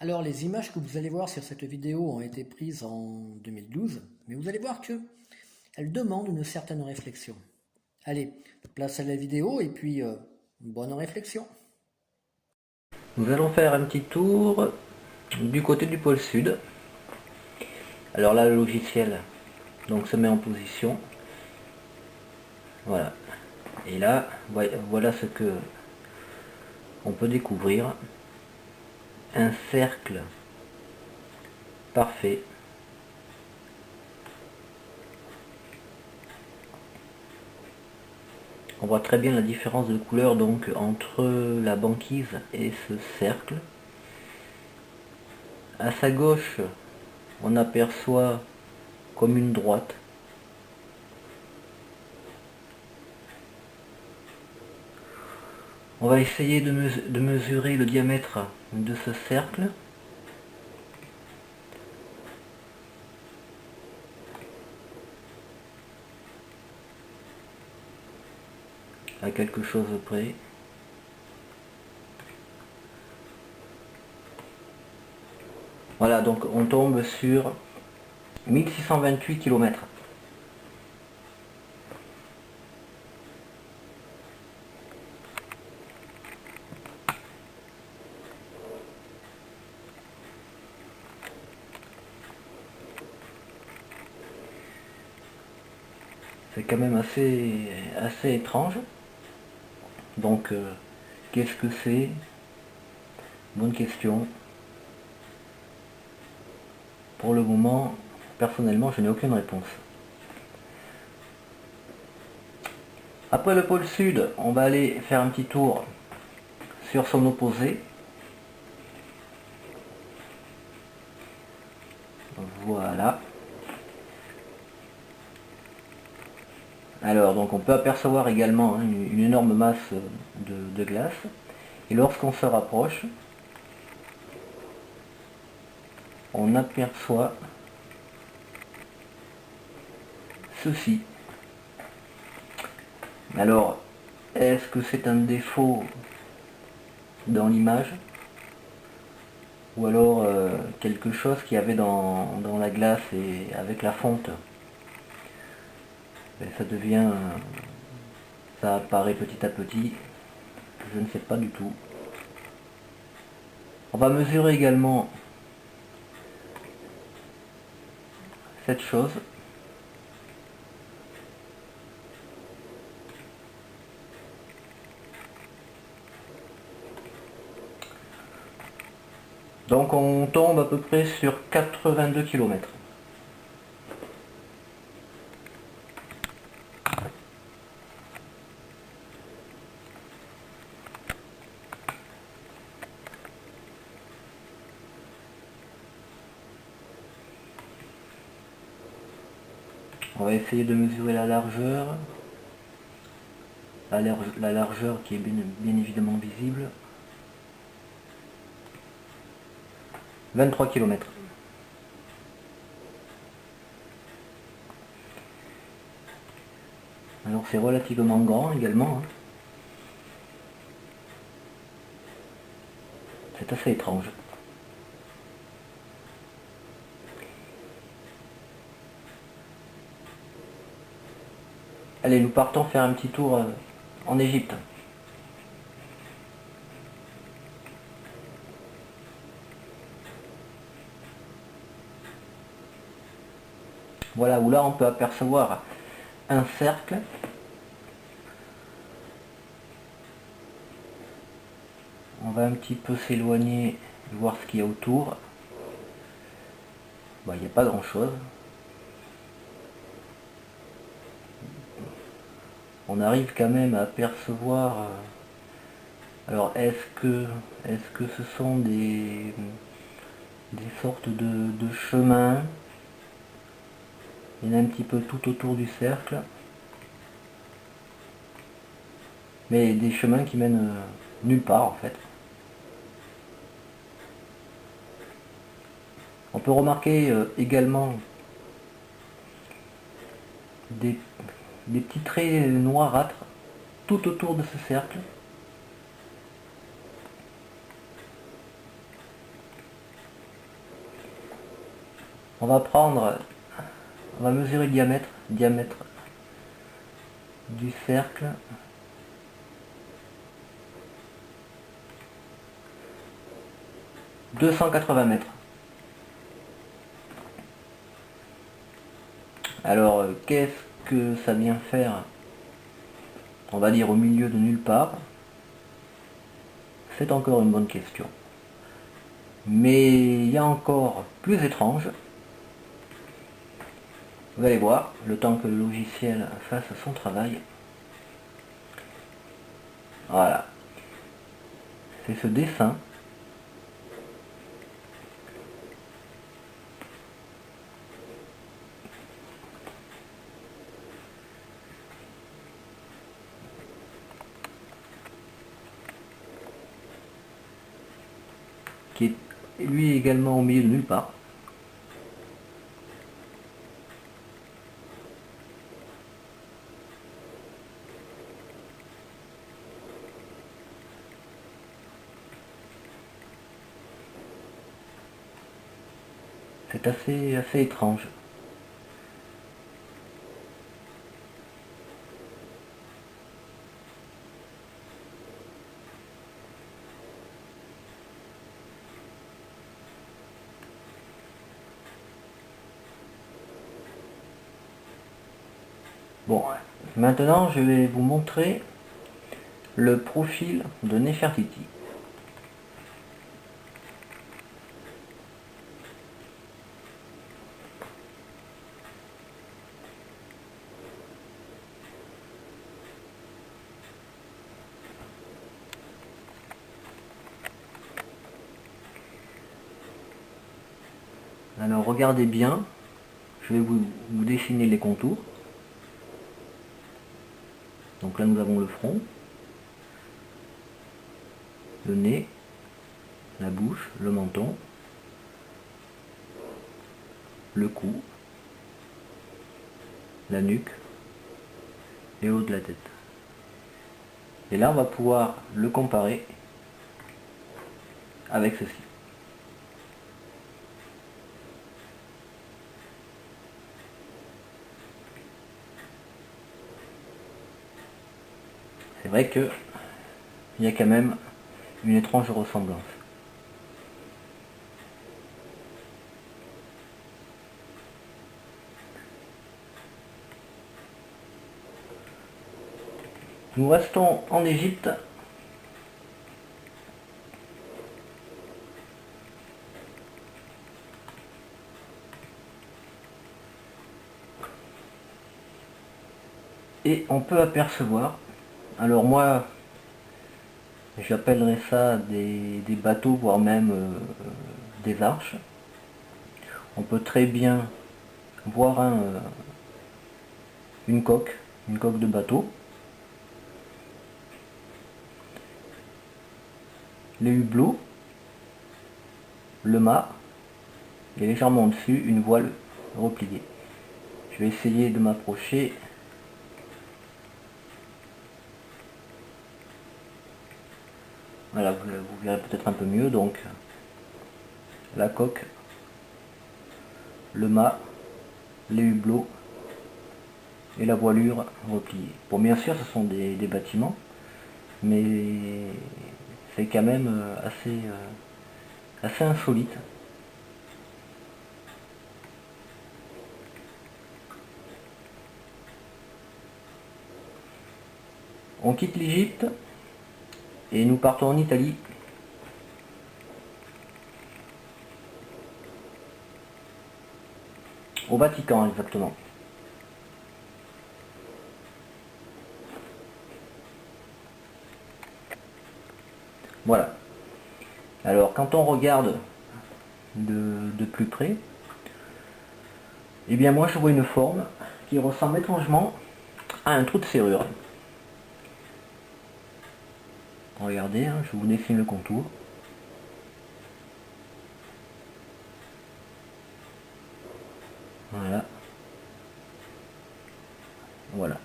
Alors, les images que vous allez voir sur cette vidéo ont été prises en 2012, mais vous allez voir que elles demandent une certaine réflexion. Allez, place à la vidéo et puis bonne réflexion. Nous allons faire un petit tour du côté du pôle sud. Alors là, le logiciel donc se met en position. Voilà. Et là, voilà ce que on peut découvrir. Un cercle parfait. On voit très bien la différence de couleur donc entre la banquise et ce cercle. À sa gauche, on aperçoit comme une droite. On va essayer de mesurer le diamètre de ce cercle. À quelque chose près. Voilà, donc on tombe sur 1628 km. C'est quand même assez étrange. Donc, qu'est-ce que c'est? Bonne question. Pour le moment, personnellement, je n'ai aucune réponse. Après le pôle sud, on va aller faire un petit tour sur son opposé. Voilà. Alors, donc on peut apercevoir également une énorme masse de glace. Et lorsqu'on se rapproche, on aperçoit ceci. Alors, est-ce que c'est un défaut dans l'image ou alors quelque chose qu'il y avait dans la glace et avec la fonte? Et ça devient, ça apparaît petit à petit, je ne sais pas du tout. On va mesurer également cette chose. Donc on tombe à peu près sur 82 km. On va essayer de mesurer la largeur. La largeur qui est bien évidemment visible. 23 km. Alors c'est relativement grand également. C'est assez étrange. Allez, nous partons faire un petit tour en Égypte. Voilà, où là on peut apercevoir un cercle. On va un petit peu s'éloigner, voir ce qu'il y a autour. Bon, il n'y a pas grand chose. On arrive quand même à apercevoir. Alors est-ce que ce sont des sortes de chemins? Il y en a un petit peu tout autour du cercle. Mais des chemins qui mènent nulle part en fait. On peut remarquer également des, des petits traits noirâtres tout autour de ce cercle. On va mesurer le diamètre du cercle. « 280 mètres. Alors, qu'est-ce que ça vient faire, on va dire, au milieu de nulle part? C'est encore une bonne question. Mais il y a encore plus étrange. Vous allez voir, le temps que le logiciel fasse son travail. Voilà. C'est ce dessin. Qui est lui également au milieu de nulle part. C'est assez étrange. Bon, maintenant je vais vous montrer le profil de Nefertiti. Alors regardez bien, je vais vous dessiner les contours. Donc là nous avons le front, le nez, la bouche, le menton, le cou, la nuque et le haut de la tête. Et là on va pouvoir le comparer avec ceci. C'est vrai que il y a quand même une étrange ressemblance. Nous restons en Égypte. Et on peut apercevoir, alors moi j'appellerais ça des bateaux, voire même des arches. On peut très bien voir une coque de bateau. Les hublots, le mât, et légèrement au-dessus une voile repliée. Je vais essayer de m'approcher. Voilà, vous verrez peut-être un peu mieux. Donc la coque, le mât, les hublots et la voilure repliée. Bon, bien sûr ce sont des bâtiments, mais c'est quand même assez insolite. On quitte l'Égypte et nous partons en Italie. Au Vatican exactement. Voilà. Alors quand on regarde de plus près, eh bien moi je vois une forme qui ressemble étrangement à un trou de serrure. Regardez, hein, je vous dessine le contour. Voilà. Voilà.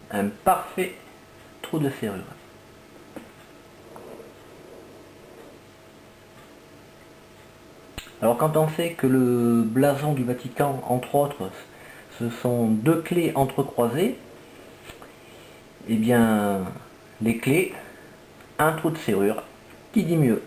Un parfait trou de serrure. Alors quand on sait que le blason du Vatican, entre autres, ce sont deux clés entrecroisées, eh bien, les clés, un trou de serrure, qui dit mieux?